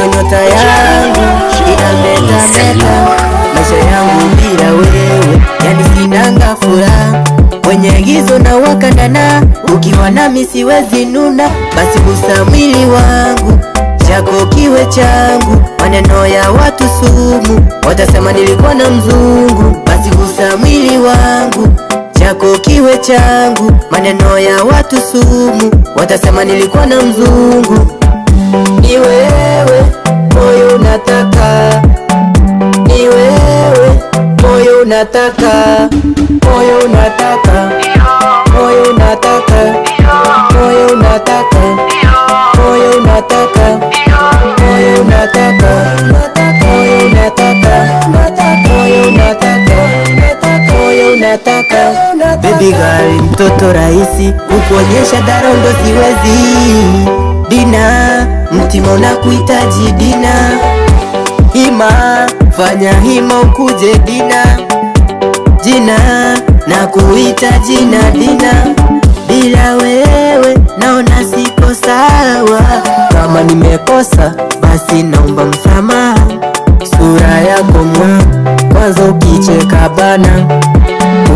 Ndiyo nyota yangu inametameta, maisha yangu bila wewe yani sinanga furaha. Kwenye gizo na wakandana, ukiwa nami siwezi nuna. Basi gusa mwili wangu, chako kiwe changu. Maneno ya watu sumu, watasema nilikuwa na mzungu. Basi gusa mwili wangu, chako kiwe changu. Maneno ya watu sumu, watasema nilikuwa na mzungu. Ni wewe moyo unataka, ni wewe moyo unataka, moyo unataka, moyo unataka, moyo unataka, moyo unataka, moyo unataka, moyo unataka, moyo unataka, moyo unataka. Baby girl, mtoto rahisi, kukuonyesha darondo siwezi. Dina, mtima unakuhitaji Dina. Hima, fanya hima ukuje Dina. Jina, nakuhitaji na Dina. Bila wewe naona siko sawa. Kama nimekosa basi naomba msamaha. Sura yako mwa kwanza ukicheka bana,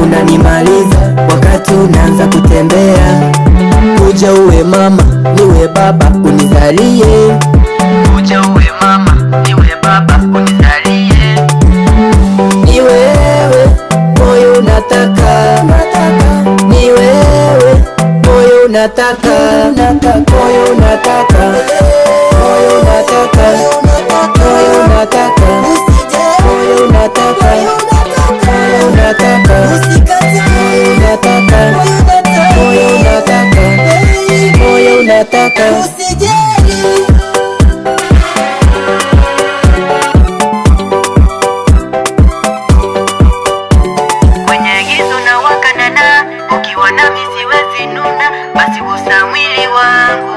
unanimaliza wakati unaanza kutembea. Kuja uwe mama niwe baba unizalie, kuja uwe mama niwe baba unizalie. Ni wewe moyo unataka, ni wewe moyo unataka, moyo unataka, moyo unataka, moyo unataka, moyo unataka, moyo unataka, moyo unataka, moyo unataka, moyo unataka. Kwenye gizo na wakandana, ukiwa nami siwezi nuna. Basi gusa mwili wangu,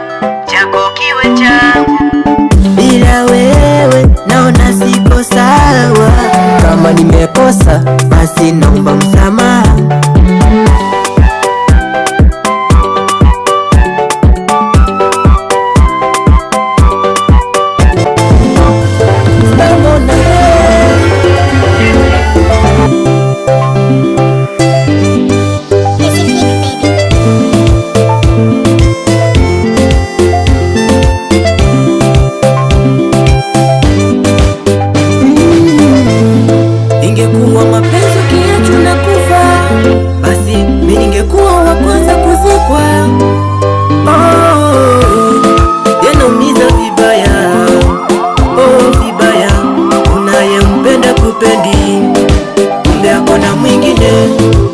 chako kiwe changu. Bila wewe naona siko sawa. Kama nimekosa basi naomba msamaha. Ingekuwa mapenzi kiacho na kufa, basi mimi ningekuwa wa kwanza kuzikwa. Yanaumiza vibaya, vibaya. Unayempenda kupendi, kumbe akona mwingine.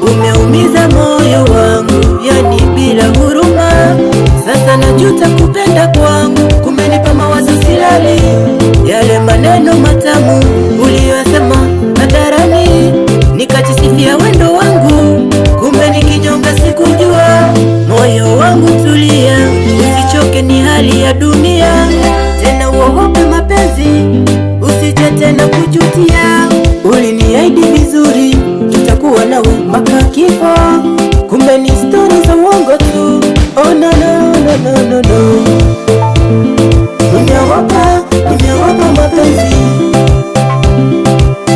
Umeumiza moyo wangu, yani bila huruma. Sasa najuta kupenda kwangu, kumenipa mawazo silali. Yale maneno matamu uliyosema hadharani, nikajisifia wendo wangu, kumbe nikinyonga sikujua. Moyo wangu tulia, usichoke ni hali ya dunia. Tena uogope mapenzi, usije tena kujutia. Uliniahidi vizuri, tutakuwa nawe mpaka kifo, kumbe ni story za uongo tu. Oh no no no no no no. Nimeogopa mapenzi,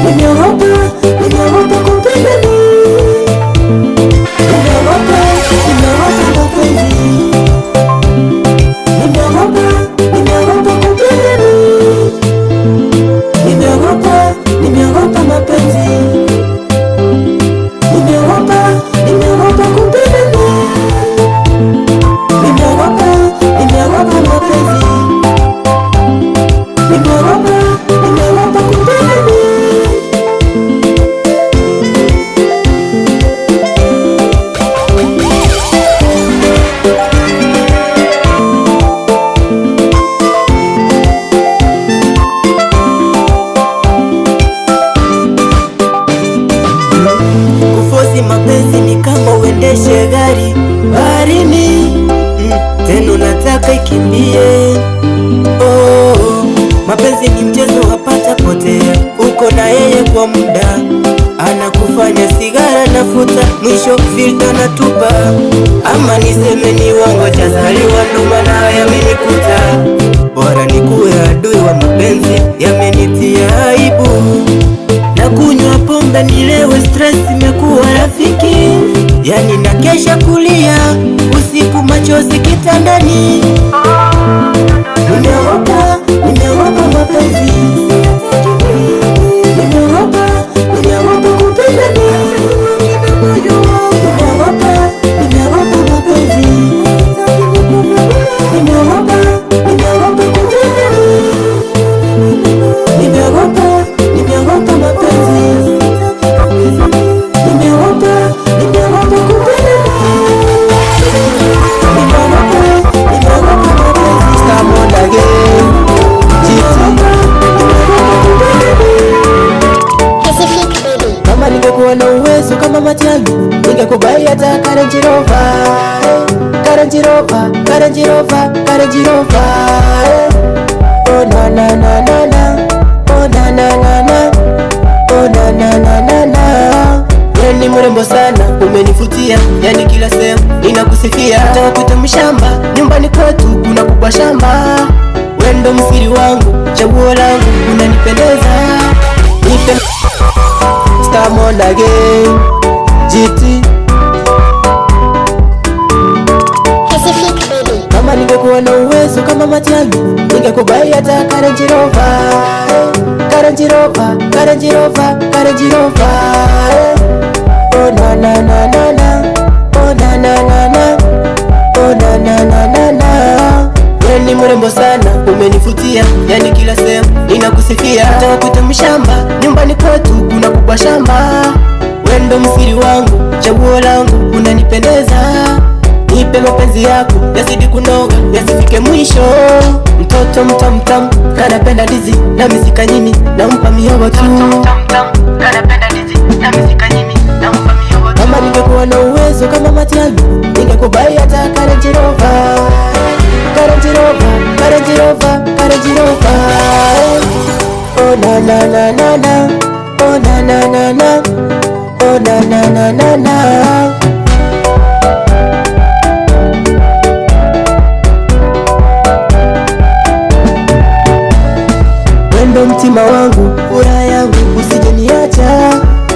nimeogopa kupenda ni. Nimeogopa mapenzi, nimeogopa kupenda ni. Nimeogopa mapenzi, nimeogopa kupenda ni. Nimeogopa mapenzi, nimeogopa kupenda ni. Kufosi mapenzi ni kama uendeshe gari baharini, tena unataka ikimbie. Mapenzi ni mchezo wapata potea. Uko na yeye kwa muda, anakufanya sigara na futa, mwisho filter na tupa. Ama niseme ni wango chazaliwa, ndo maana yamenikuta. Bora nikuwe maadui wa mapenzi yamenitia aibu. Na kunywa pombe nilewe, stress imekuwa rafiki. Yani nakesha kulia usiku, machozi kitandani. Nimeogopa mapenzi, nimeogopa kupenda na uwezo kama Matiang'i, ningekubai hata Range Rover. Oh na na na na na, oh na na na na, oh na na na na na. Wewe ni mrembo sana, umenifutia, yani kila sehemu ninakusifia. Hata kuita mshamba, nyumbani kwetu kuna kubwa shamba. Wewe ndo msiri wangu, chaguo langu, unanipendeza. Diamond again, GT. Kama ningekuwa na uwezo kama Matiang'i, ningekubai hata Range Rover. Oh na na na na na, oh na na na na, oh na na na na na. Wewe ni mrembo sana, umenifutia, yani kila sehemu ninakusifia. Hata kuita mshamba, nyumbani kwetu kuna kubwa shamba. Wewe ndo msiri wangu, chaguo langu, unanipendeza. Nipe mapenzi yako, yazidi kunoga, yasifike mwisho. Mtoto mtamtam, kanapenda ndizi na misika nyini, nampa mihogo tu. Kama ningekuwa na uwezo kama Matiang'i, ningekubai hata Range Rover. Oh na na na na na, oh na na na na, oh na na na na na. Wendo mtima wangu, furaha yangu, usije niacha.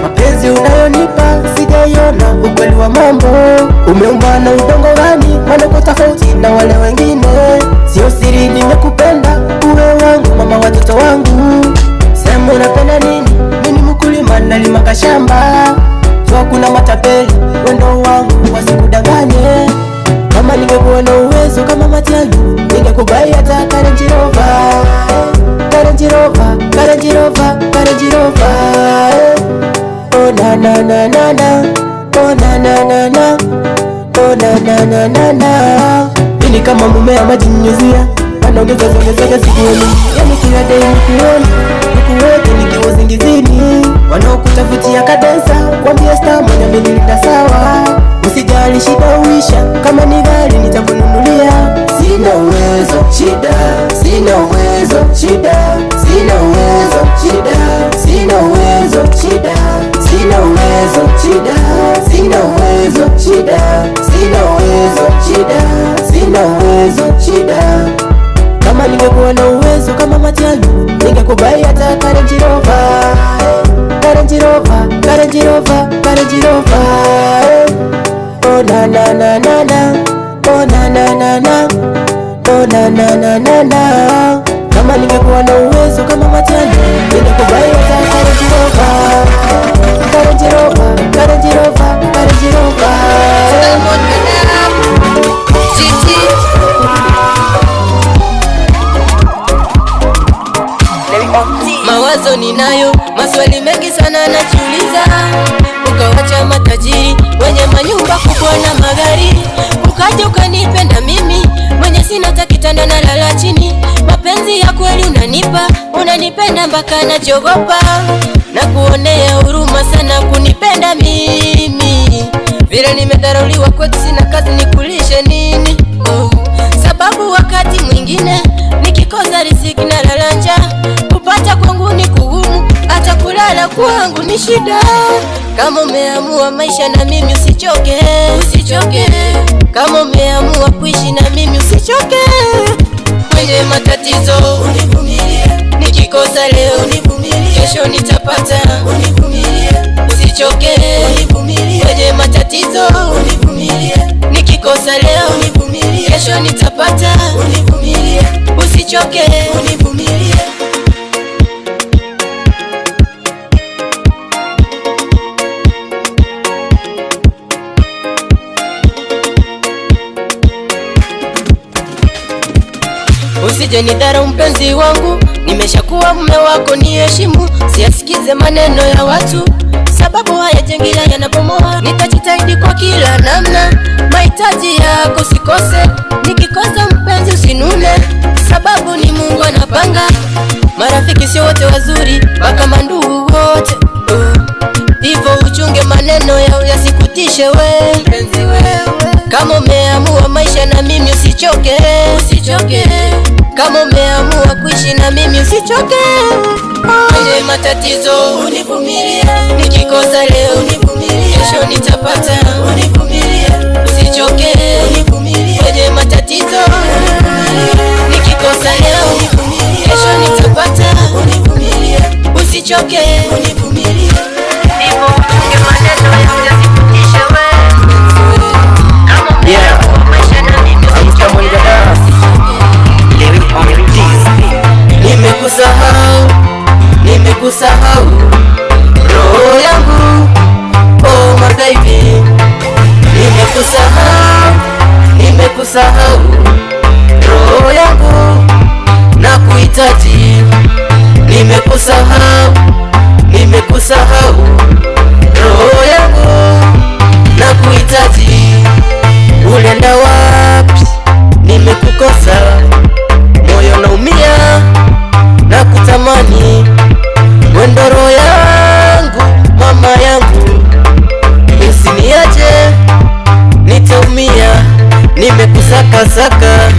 Mapenzi unayonipa sijaiona ukweli wa mambo. Umeumba na udongo gani, maneno tofauti na wale wengine. Sio siri nimekupenda, uwe wangu, mama watoto wangu. Sema unapenda nini, mimi mkulima nalima kashamba. So kuna matapeli, wendo wangu wasikudanganye. Kama ningekuwa na uwezo kama Matiang'i, ningekubai hata Range Rover. Oh na na na na na, oh na na na na, oh na na na na na. Ini kama mumea maji nyunyuzia, anaongeza sikuoni. Yani kila day nikuone, nikuweke nikiwa usingizini. Wanaokutafutia kadensa, wambie star mwenye amenilinda sawa. Usijali shida uisha, kama ni gari nitakununulia. Sina uwezo shida, sina uwezo shida, sina uwezo shida, sina uwezo shida, sina uwezo shida, sina uwezo shida, sina uwezo shida, sina uwezo shida. Kama ningekuwa na uwezo kama Matiang'i, ningekubai hata Range Rover. Oh na na na na na, oh na na na na, oh na na na na na. Kama ningekuwa na uwezo kama Matiang'i, ningekubai hata Range Rover. Mawazo ninayo, maswali mengi sana najiuliza. Ukawacha matajiri wenye manyumba kubwa na magari, ukaja ukanipenda mimi mwenye sina hata kitanda na lala chini. Mapenzi ya kweli unanipa, unanipenda mpaka najiogopa. Na kuonea huruma sana kunipenda mimi, vile nimedharauliwa kwetu, sina kazi nikulishe nini? Sababu wakati mwingine nikikosa riziki na lala njaa. Kupata kwangu ni kugumu, hata kulala kwangu ni shida. Kama umeamua maisha na mimi usichoke. Kama umeamua kuishi na mimi usichoke. kwenye matatizo univumilie, nikikosa leo univumilie, kesho nitapata univumilie, usichoke univumilie, kwenye matatizo univumilie, nikikosa leo univumilie, kesho nitapata univumilie, usichoke univumilie. Usije nidharau mpenzi wangu, nimeshakuwa mume wako, niheshimu, siasikize maneno ya watu, sababu hayajengi yanabomoa. Nitajitahidi kwa kila namna, mahitaji yako sikose, nikikosa mpenzi usinune, sababu ni Mungu anapanga. Marafiki sio wote wazuri, mpaka mandugu wote, hivyo uchunge maneno yao yasikutishe we mpenzi wewe. Kama umeamua maisha na mimi usichoke, usichoke. Kama umeamua kuishi na mimi usichoke. Kwenye matatizo univumilie, nikikosa leo univumilie, kesho nitapata univumilie, usichoke univumilie. Kwenye matatizo univumilie, nikikosa leo univumilie, kesho nitapata univumilie, usichoke univumilie. Hivyo uchunge maneno yao yasikutishe we. Kama umeamua maisha na mimi usichoke. Nimekusahau, nimekusahau roho yangu, oh my baby. Nimekusahau, nimekusahau roho yangu, na kuhitaji. Nimekusahau, nimekusahau roho yangu, na kuhitaji. Ulienda wapi? Nimekukosa, moyo naumia na kutamani, wendo roho yangu, mama yangu, usiniache nitaumia. Nimekusaka saka,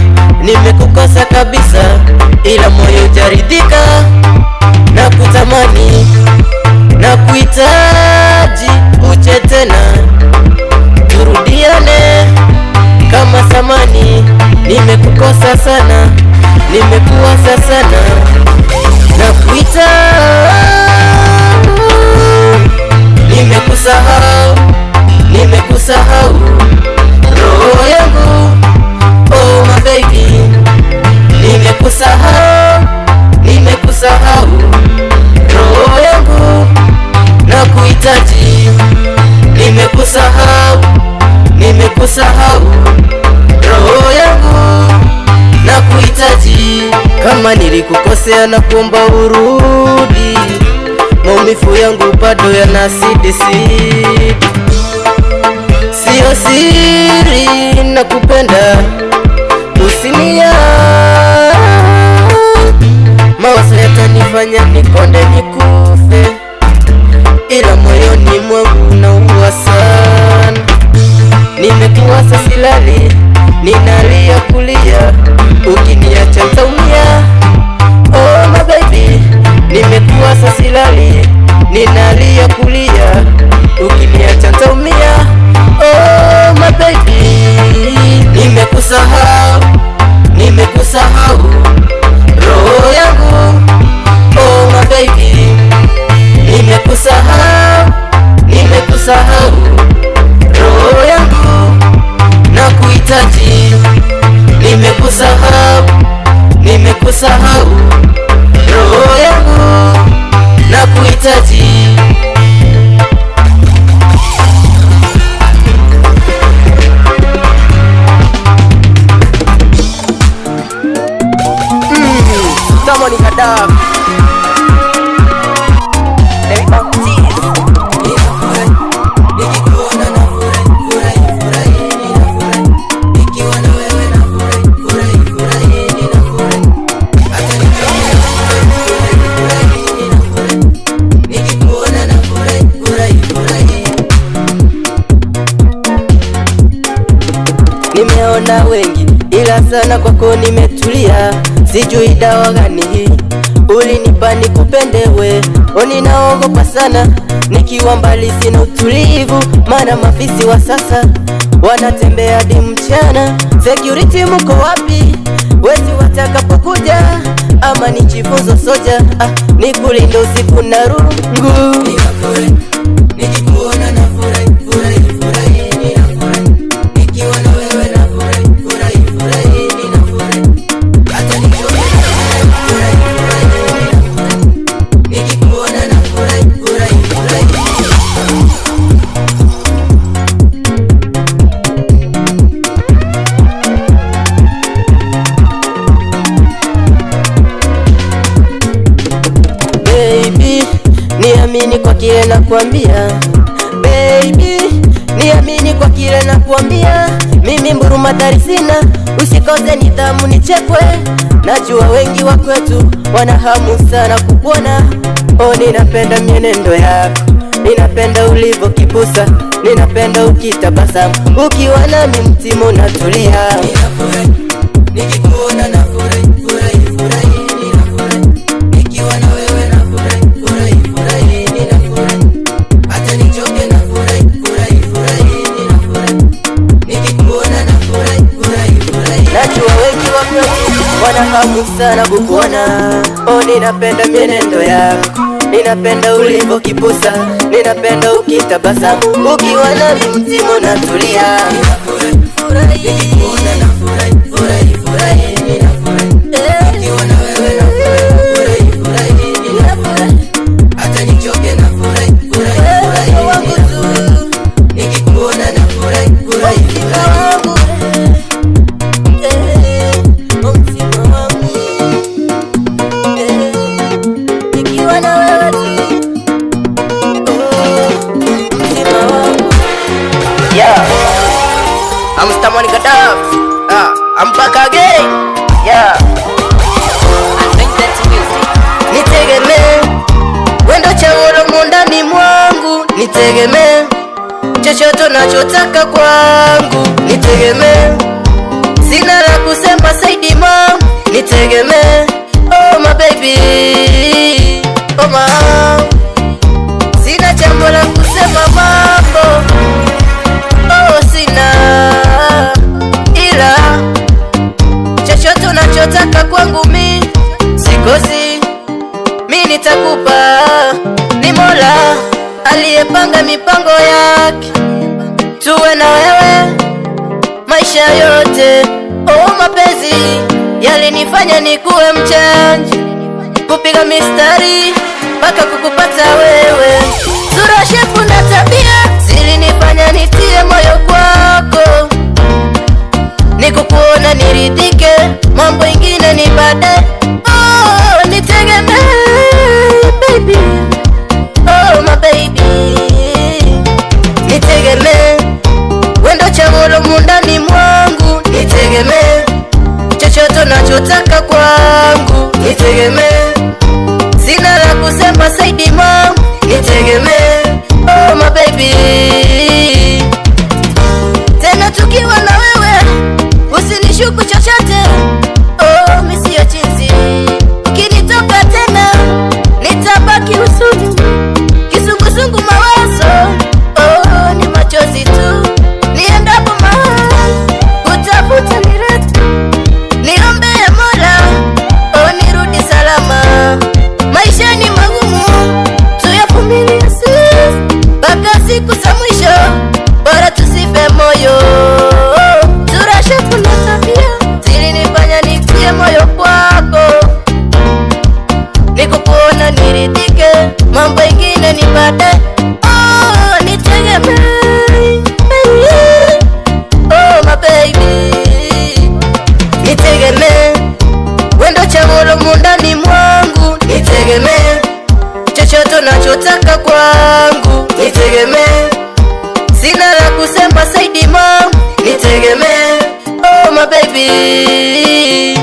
nimekukosa kabisa, ila moyo hujaridhika na kutamani, na kuhitaji uje tena, turudiane kama zamani. Nimekukosa sana, nimekuasa sana, na kuita. Nimekusahau, nimekusahau roho yangu, oh my baby. Nimekusahau, nimekusahau roho yangu, na kuhitaji. Nimekusahau, nimekusahau roho yangu, na kuhitaji. Kama nilikukosea na kuomba urudi, maumivu yangu bado yanazidi. Sio siri nakupenda, usinia. Mawazo yatanifanya nikonde nikufe, ila moyoni mwangu naua sana. Nimekuwasa silali, ninalia kulia, ukiniacha nitaumia, oh my baby. Nimekuwasa silali, ninalia kulia, ukiniacha nitaumia, oh my baby. Nimekusahau, nimekusahau roho yangu, oh my baby. Nimekusahau, nimekusahau roho yangu, na kuhitaji. Nimekusahau, nimekusahau roho yangu, na kuhitaji. Kama ni kadam nimeona wengi, ila sana kwako nimetulia. Sijui dawa gani hii ulinipa nikupendewe, ninaogopa sana nikiwa mbali, sina utulivu, maana mafisi wa sasa wanatembea hadi mchana. Security mko wapi? wezi watakapokuja, ama nijifunzo soja, nikulinde usiku na rungu. Ninafurahi nikikuona, nafurahi furahi furahi, ninafurahi nikiwa na wewe, nafurahi furahi furahi, ninafurahi hata nikiona furahi furahi, ninafurahi nikikuona, nafurahi furahi furahi. Baby, niamini kwa kile nakwambia. Baby, niamini kwa kile nakwambia. Mimi mburumatari sina, usikose nidhamu nichekwe. Najua wengi wa kwetu wana hamu sana kukuona. Oh, ninapenda mienendo yako, ninapenda ulivyo kipusa, ninapenda ukitabasamu, ukiwa nami mtima unatulia. Ninafurahi nikikuona, nafurahi furahi furahi, ninafurahi nikiwa na wewe, nafurahi furahi furahi, ninafurahi hata nichoke, nafurahi furahi furahi, ninafurahi nikikuona, nafurahi furahi furahi. Najua wengi wa kwetu wana hamu sana kukuona. Oh, ninapenda mienendo yako, ninapenda ulivyo kipusa, ninapenda ukitabasamu, ukiwa nami mtima unatulia. Ninafurahi furahi nikikuona, nafurahi furahi furahi, ninafurahi nikiwa na wewe, nafurahi furahi furahi, ninafurahi hata nichoke, nafurahi furahi furahi, ninafurahi nikikuona, nafurahi furahi furahi. Nikiwa na wewe tu, mzima wangu. Yeah, I'm Stamani Gaddafi. I'm back again. Yeah, nitegemee wendo chaguo mundani mwangu, nitegemee chochote unachotaka kwangu, nitegemee sina la kusema zaidi mom, nitegemee. Oh my baby, oh my, sina jambo la kusema mambo, oh sina, ila chochote unachotaka kwangu mi sikosi, mi nitakupa. Ni Mola aliyepanga mipango yake, tuwe na wewe maisha yote. Oh, mapenzi yalinifanya nikuwe mchanja, kupiga mistari mpaka kukupata wewe. Sura, shepu na tabia zilinifanya nitie moyo kwako, nikukuona niridhike, mambo ingine ni baadaye. Oh, nitegemee baby, oh my baby, nitegemee wendo chaguo mundani mwangu, nitegemee chochote unachotaka kwangu, nitegemee sina la kusema zaidi mom, nitegemee. Oh my baby, tena tukiwa na wewe usinishuku chochote. Oh, mimi sio chizi, ukinitoka tena nitabaki huzuni, kisungusungu mawazo. Oh, ni machozi tu niendapo mahali utafuta nirudi, niombe Mola, oh nirudi salama. Maisha ni magumu, tuyavumilie sisi mpaka siku za mwisho, bora tusife moyo. Sura, shepu na tabia zilinifanya nitie moyo kwako, nikukuona niridhike, mambo ingine ni baadaye. Oh, nitegemee, oh my baby, nitegemee wendo chaguo mundani mwangu, nitegemee chochote unachotaka kwangu, nitegemee sina la kusema zaidi mom, nitegemee. Oh my baby.